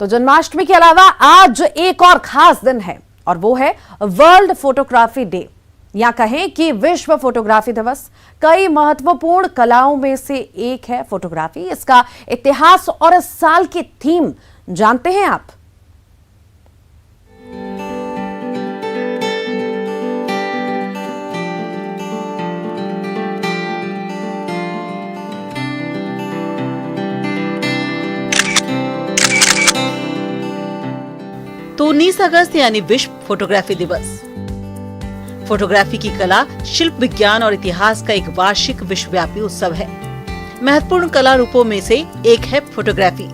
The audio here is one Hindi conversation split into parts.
तो जन्माष्टमी के अलावा आज एक और खास दिन है और वो है वर्ल्ड फोटोग्राफी डे या कहें कि विश्व फोटोग्राफी दिवस। कई महत्वपूर्ण कलाओं में से एक है फोटोग्राफी। इसका इतिहास और इस साल की थीम जानते हैं आप? तो 19 अगस्त यानी विश्व फोटोग्राफी दिवस। फोटोग्राफी की कला, शिल्प विज्ञान और इतिहास का एक वार्षिक विश्वव्यापी उत्सव है। महत्वपूर्ण कला रूपों में से एक है फोटोग्राफी।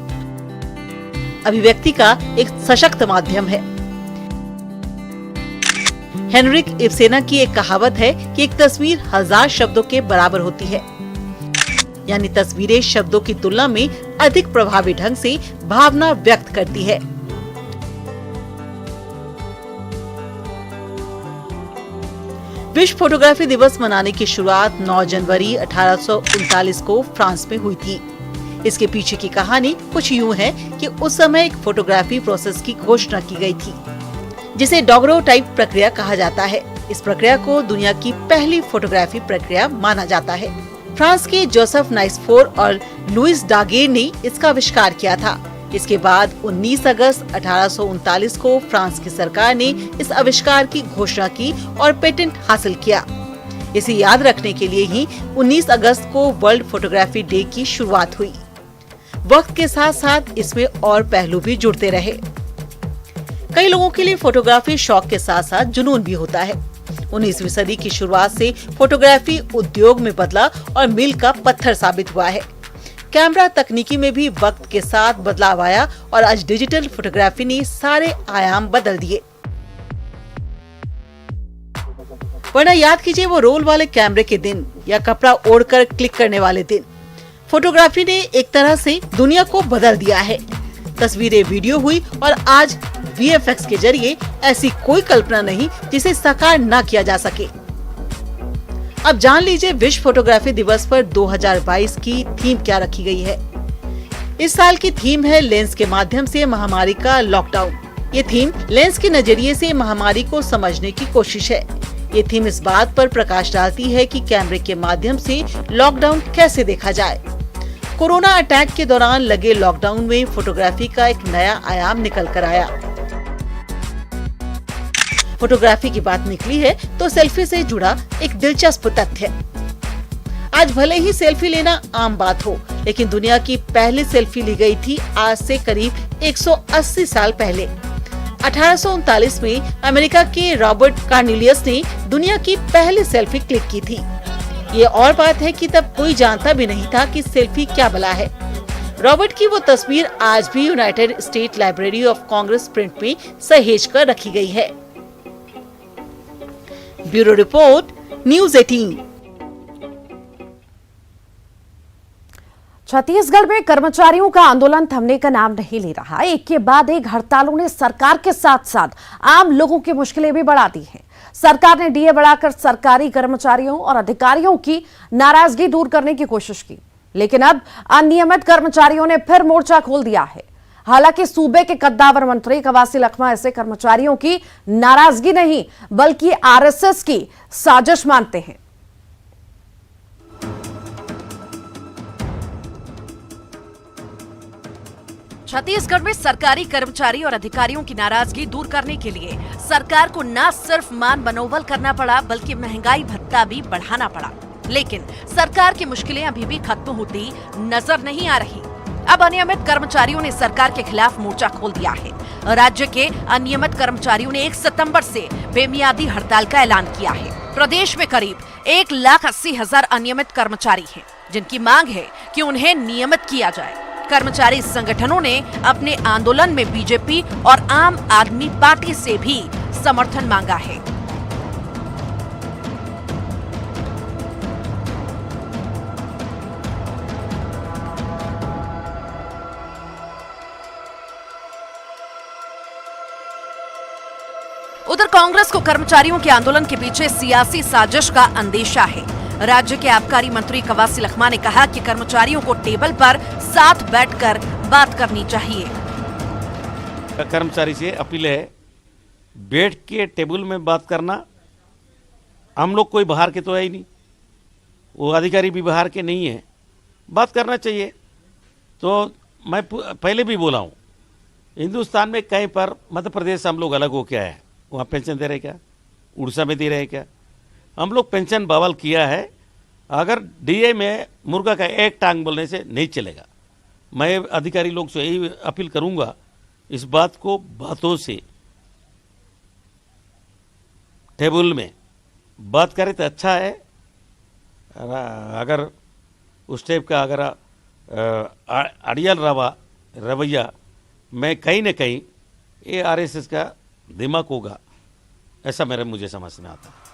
अभिव्यक्ति का एक सशक्त माध्यम है। हेनरिक इब्सेना की एक कहावत है कि एक तस्वीर 1000 शब्दों के बराबर होती है, यानी तस्वीरें शब्दों की तुलना में अधिक प्रभावी ढंग से भावना व्यक्त करती है। विश्व फोटोग्राफी दिवस मनाने की शुरुआत 9 जनवरी 1839 को फ्रांस में हुई थी। इसके पीछे की कहानी कुछ यूं है कि उस समय एक फोटोग्राफी प्रोसेस की घोषणा की गई थी, जिसे डॉगरोटाइप प्रक्रिया कहा जाता है। इस प्रक्रिया को दुनिया की पहली फोटोग्राफी प्रक्रिया माना जाता है। फ्रांस के जोसेफ नाइसफोर और लुइस डागेर ने इसका आविष्कार किया था। इसके बाद 19 अगस्त 1839 को फ्रांस की सरकार ने इस आविष्कार की घोषणा की और पेटेंट हासिल किया। इसे याद रखने के लिए ही 19 अगस्त को वर्ल्ड फोटोग्राफी डे की शुरुआत हुई। वक्त के साथ साथ इसमें और पहलू भी जुड़ते रहे। कई लोगों के लिए फोटोग्राफी शौक के साथ साथ जुनून भी होता है। 19वीं सदी की शुरुआत से फोटोग्राफी उद्योग में बदला और मील का पत्थर साबित हुआ है। कैमरा तकनीकी में भी वक्त के साथ बदलाव आया और आज डिजिटल फोटोग्राफी ने सारे आयाम बदल दिए। वरना याद कीजिए वो रोल वाले कैमरे के दिन या कपड़ा ओढ़कर क्लिक करने वाले दिन। फोटोग्राफी ने एक तरह से दुनिया को बदल दिया है। तस्वीरें वीडियो हुई और आज VFX के जरिए ऐसी कोई कल्पना नहीं जिसे साकार न किया जा सके। अब जान लीजिए विश्व फोटोग्राफी दिवस पर 2022 की थीम क्या रखी गई है। इस साल की थीम है लेंस के माध्यम से महामारी का लॉकडाउन। ये थीम लेंस के नजरिए से महामारी को समझने की कोशिश है। ये थीम इस बात पर प्रकाश डालती है कि कैमरे के माध्यम से लॉकडाउन कैसे देखा जाए। कोरोना अटैक के दौरान लगे लॉकडाउन में फोटोग्राफी का एक नया आयाम निकल कर आया। फोटोग्राफी की बात निकली है तो सेल्फी से जुड़ा एक दिलचस्प तथ्य। आज भले ही सेल्फी लेना आम बात हो, लेकिन दुनिया की पहली सेल्फी ली गई थी आज से करीब 180 साल पहले। 1839 में अमेरिका के रॉबर्ट कार्नेलियस ने दुनिया की पहली सेल्फी क्लिक की थी। ये और बात है कि तब कोई जानता भी नहीं था कि सेल्फी क्या बला है। रॉबर्ट की वो तस्वीर आज भी United state library of Congress print में सहेज कर रखी गई है। Bureau report, news 18। छत्तीसगढ़ में कर्मचारियों का आंदोलन थमने का नाम नहीं ले रहा। एक के बाद एक हड़तालों ने सरकार के साथ साथ आम लोगों की मुश्किलें भी बढ़ा दी हैं। सरकार ने डीए बढ़ाकर सरकारी कर्मचारियों और अधिकारियों की नाराजगी दूर करने की कोशिश की, लेकिन अब अनियमित कर्मचारियों ने फिर मोर्चा खोल दिया है। हालांकि सूबे के कद्दावर मंत्री कवासी लखमा ऐसे कर्मचारियों की नाराजगी नहीं बल्कि आरएसएस की साजिश मानते हैं। छत्तीसगढ़ में सरकारी कर्मचारी और अधिकारियों की नाराजगी दूर करने के लिए सरकार को न सिर्फ मान मनोबल करना पड़ा बल्कि महंगाई भत्ता भी बढ़ाना पड़ा, लेकिन सरकार की मुश्किलें अभी भी खत्म होती नजर नहीं आ रही। अब अनियमित कर्मचारियों ने सरकार के खिलाफ मोर्चा खोल दिया है। राज्य के अनियमित कर्मचारियों ने 1 सितंबर से बेमियादी हड़ताल का ऐलान किया है। प्रदेश में करीब 1,80,000 अनियमित कर्मचारी हैं, जिनकी मांग है कि उन्हें नियमित किया जाए। कर्मचारी संगठनों ने अपने आंदोलन में बीजेपी और आम आदमी पार्टी से भी समर्थन मांगा है। उधर कांग्रेस को कर्मचारियों के आंदोलन के पीछे सियासी साजिश का अंदेशा है। राज्य के आबकारी मंत्री कवासी लखमा ने कहा कि कर्मचारियों को टेबल पर साथ बैठकर बात करनी चाहिए। कर्मचारी से अपील है, बैठ के टेबल में बात करना। हम लोग कोई बाहर के तो है ही नहीं, वो अधिकारी भी बाहर के नहीं है, बात करना चाहिए। तो मैं पहले भी बोला हूँ, हिंदुस्तान में कहीं पर मध्य प्रदेश हम लोग अलग हो क्या है, वहाँ पेंशन दे रहे क्या, उड़ीसा में दे रहे क्या? हम लोग पेंशन बवाल किया है। अगर डीए में मुर्गा का एक टांग बोलने से नहीं चलेगा। मैं अधिकारी लोग से यही अपील करूंगा, इस बात को बातों से टेबल में बात करें तो अच्छा है। अगर उस टाइप का अगर अड़ियल रवैया में कहीं न कहीं ये आरएसएस का दिमाग होगा, ऐसा मुझे समझ में आता है।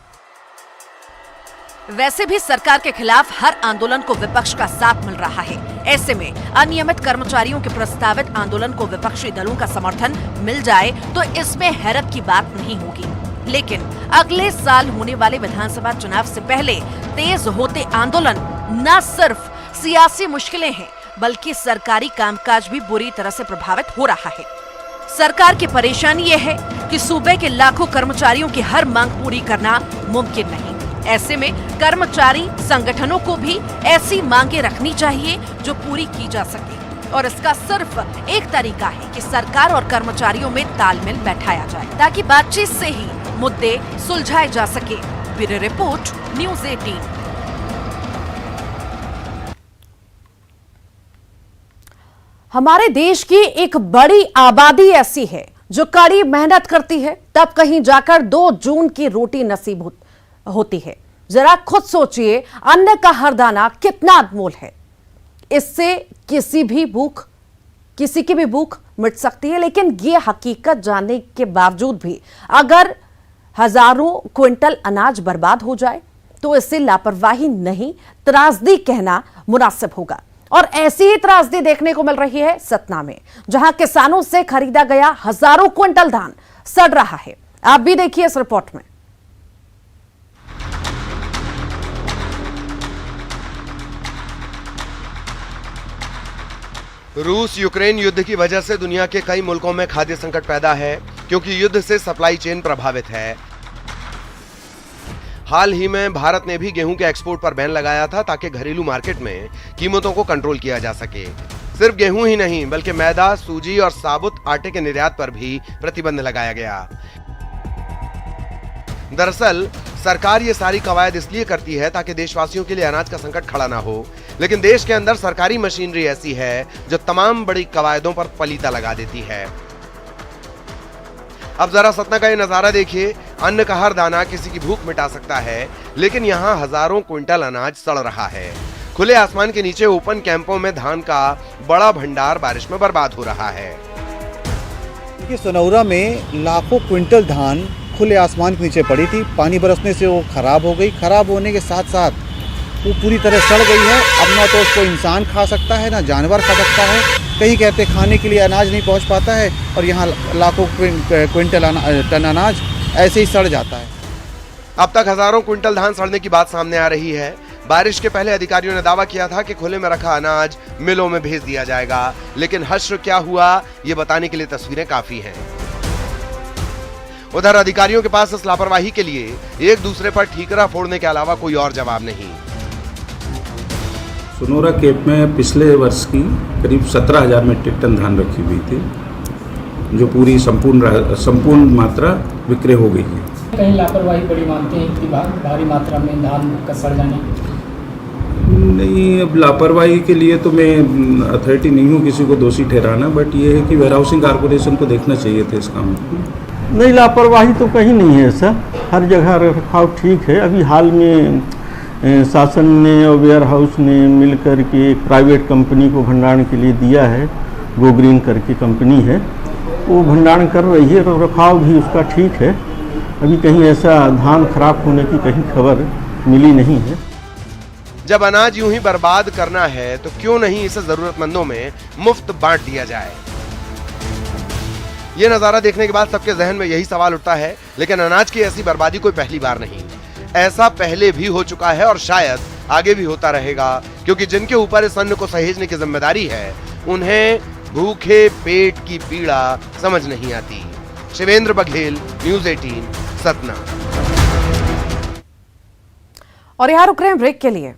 वैसे भी सरकार के खिलाफ हर आंदोलन को विपक्ष का साथ मिल रहा है। ऐसे में अनियमित कर्मचारियों के प्रस्तावित आंदोलन को विपक्षी दलों का समर्थन मिल जाए तो इसमें हैरत की बात नहीं होगी। लेकिन अगले साल होने वाले विधानसभा चुनाव से पहले तेज होते आंदोलन न सिर्फ सियासी मुश्किलें हैं, बल्कि सरकारी कामकाज भी बुरी तरह से प्रभावित हो रहा है। सरकार की परेशानी ये है कि सूबे के लाखों कर्मचारियों की हर मांग पूरी करना मुमकिन नहीं। ऐसे में कर्मचारी संगठनों को भी ऐसी मांगे रखनी चाहिए जो पूरी की जा सके, और इसका सिर्फ एक तरीका है कि सरकार और कर्मचारियों में तालमेल बैठाया जाए, ताकि बातचीत से ही मुद्दे सुलझाए जा सके। Bureau report, news 18। हमारे देश की एक बड़ी आबादी ऐसी है जो कड़ी मेहनत करती है, तब कहीं जाकर 2 जून की रोटी नसीब होती है। जरा खुद सोचिए, अन्न का हर दाना कितना अनमोल है। इससे किसी की भी भूख मिट सकती है। लेकिन ये हकीकत जानने के बावजूद भी अगर हजारों क्विंटल अनाज बर्बाद हो जाए तो इसे लापरवाही नहीं, त्रासदी कहना मुनासिब होगा। और ऐसी ही त्रासदी देखने को मिल रही है सतना में, जहां किसानों से खरीदा गया हजारों क्विंटल धान सड़ रहा है। आप भी देखिए इस रिपोर्ट में। रूस यूक्रेन युद्ध की वजह से दुनिया के कई मुल्कों में खाद्य संकट पैदा है, क्योंकि युद्ध से सप्लाई चेन प्रभावित है। हाल ही में भारत ने भी गेहूं के एक्सपोर्ट पर बैन लगाया था, ताकि घरेलू मार्केट में कीमतों को कंट्रोल किया जा सके। सिर्फ गेहूं ही नहीं, बल्कि मैदा, सूजी और साबुत आटे के निर्यात पर भी प्रतिबंध लगाया गया। दरअसल सरकार ये सारी कवायद इसलिए करती है ताकि देशवासियों के लिए अनाज का संकट खड़ा ना हो, लेकिन देश के अंदर सरकारी मशीनरी ऐसी है जो तमाम बड़ी कवायदों पर पलीता लगा देती है। अब जरा सतना का ये नजारा देखिए। अन्न का हर दाना किसी की भूख मिटा सकता है, लेकिन यहाँ हजारों क्विंटल अनाज सड़ रहा है। खुले आसमान के नीचे ओपन कैंपों में धान का बड़ा भंडार बारिश में बर्बाद हो रहा है। देखिए, सोनौरा में लाखों क्विंटल धान खुले आसमान के नीचे पड़ी थी। पानी बरसने से वो खराब हो गई। खराब होने के साथ साथ वो पूरी तरह सड़ गई है। अब ना तो उसको इंसान खा सकता है, ना जानवर खा सकता है। कहीं कहते खाने के लिए अनाज नहीं पहुंच पाता है, और यहाँ लाखों क्विंटल टन अनाज ऐसे ही सड़ जाता है। अब तक हजारों क्विंटल धान सड़ने की बात सामने आ रही है। बारिश के पहले अधिकारियों ने दावा किया था कि खुले में रखा अनाज मिलों में भेज दिया जाएगा, लेकिन हश्र क्या हुआ ये बताने के लिए तस्वीरें काफी हैं। उधर अधिकारियों के पास इस लापरवाही के लिए एक दूसरे पर ठीकरा फोड़ने के अलावा कोई और जवाब नहीं। सोनौरा कैंप में पिछले वर्ष की करीब 17,000 मीट्रिक टन धान रखी हुई थी, जो पूरी संपूर्ण मात्रा विक्रय हो गई है। कहीं लापरवाही बड़ी मानते हैं कि भारी मात्रा में धान का सड़ जाना? नहीं, अब लापरवाही के लिए तो मैं अथॉरिटी नहीं हूँ किसी को दोषी ठहराना, बट ये है कि वेयर हाउसिंग कारपोरेशन को देखना चाहिए था इस काम को। नहीं, लापरवाही तो कहीं नहीं है सर, हर जगह रखरखाव ठीक है। अभी हाल में शासन ने और वेयर हाउस ने मिलकर के एक प्राइवेट कंपनी को भंडारण के लिए दिया है, गो ग्रीन करके कंपनी है, वो भंडारण कर रही है। रखरखाव भी उसका ठीक है। अभी कहीं ऐसा धान खराब होने की कहीं खबर मिली नहीं है। जब अनाज यूं ही बर्बाद करना है तो क्यों नहीं इसे जरूरतमंदों में मुफ्त बांट दिया जाए। ये नजारा देखने के बाद सबके जहन में यही सवाल उठता है, लेकिन अनाज की ऐसी बर्बादी कोई पहली बार नहीं। ऐसा पहले भी हो चुका है और शायद आगे भी होता रहेगा, क्योंकि जिनके ऊपर इस अन्न को सहेजने की जिम्मेदारी है उन्हें भूखे पेट की पीड़ा समझ नहीं आती। शिवेंद्र बघेल, न्यूज़ 18, सतना। और यहाँ रुक रहे हैं ब्रेक के लिए।